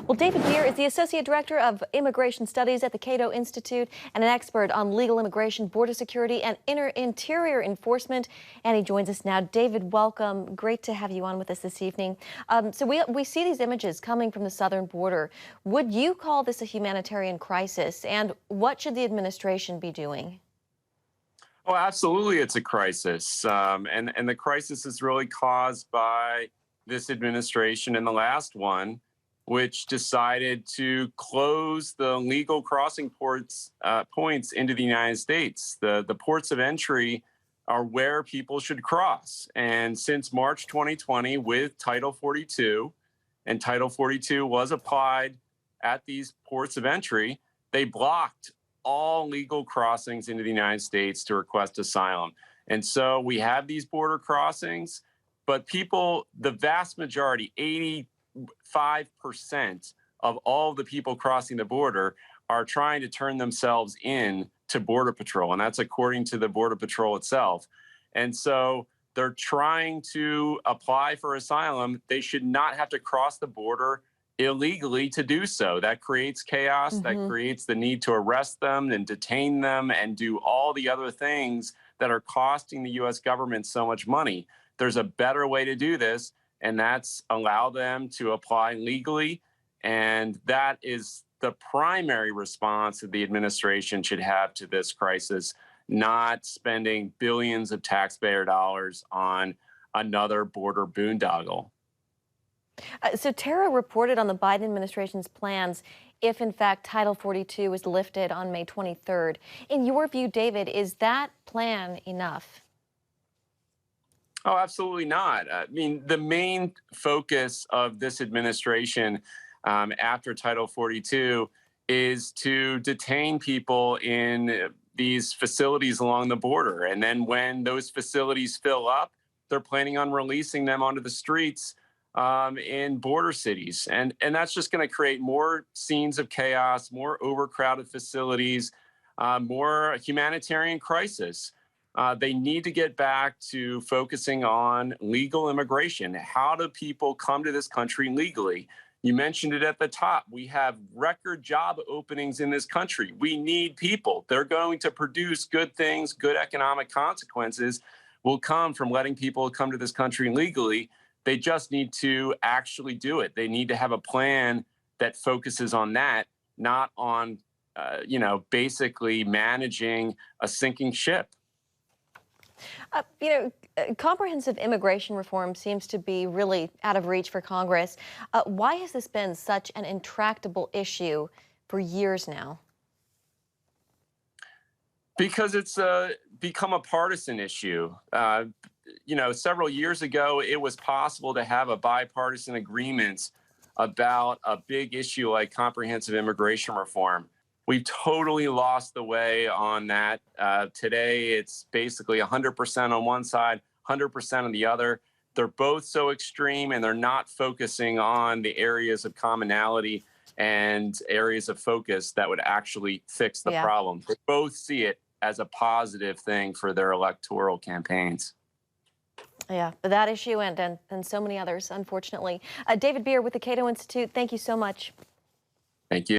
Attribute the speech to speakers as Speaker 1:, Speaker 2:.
Speaker 1: Well, David Bier is the Associate Director of Immigration Studies at the CATO Institute and an expert on legal immigration, border security, and interior enforcement. And he joins us now. David, welcome. Great to have you on with us this evening. So we see these images coming from the southern border. Would you call this a humanitarian crisis? And what should the administration be doing?
Speaker 2: Oh, absolutely, it's a crisis. And the crisis is really caused by this administration and the last one, which decided to close the legal crossing points into the United States. The ports of entry are where people should cross. And since March 2020, with Title 42, and Title 42 was applied at these ports of entry, they blocked all legal crossings into the United States to request asylum. And so we have these border crossings, but people, the vast majority, 85% of all the people crossing the border are trying to turn themselves in to Border Patrol. And that's according to the Border Patrol itself. And so they're trying to apply for asylum. They should not have to cross the border illegally to do so. That creates chaos, that creates the need to arrest them and detain them and do all the other things that are costing the U.S. government so much money. There's a better way to do this, and that's allow them to apply legally. And that is the primary response that the administration should have to this crisis, not spending billions of taxpayer dollars on another border boondoggle.
Speaker 1: So Tara reported on the Biden administration's plans if, in fact, Title 42 is lifted on May 23rd. In your view, David, is that plan enough?
Speaker 2: Oh, absolutely not. I mean, the main focus of this administration after Title 42 is to detain people in these facilities along the border. And then when those facilities fill up, they're planning on releasing them onto the streets in border cities. And that's just going to create more scenes of chaos, more overcrowded facilities, more humanitarian crisis. They need to get back to focusing on legal immigration. How do people come to this country legally? You mentioned it at the top. We have record job openings in this country. We need people. They're going to produce good things. Good economic consequences will come from letting people come to this country legally. They just need to actually do it. They need to have a plan that focuses on that, not on, basically managing a sinking ship.
Speaker 1: Comprehensive immigration reform seems to be really out of reach for Congress. Why has this been such an intractable issue for years now?
Speaker 2: Because it's become a partisan issue. Several years ago, it was possible to have a bipartisan agreement about a big issue like comprehensive immigration reform. We've totally lost the way on that. Today, it's basically 100% on one side, 100% on the other. They're both so extreme, and they're not focusing on the areas of commonality and areas of focus that would actually fix the problem. They both see it as a positive thing for their electoral campaigns.
Speaker 1: Yeah, that issue and so many others, unfortunately. David Bier with the CATO Institute, thank you so much.
Speaker 2: Thank you.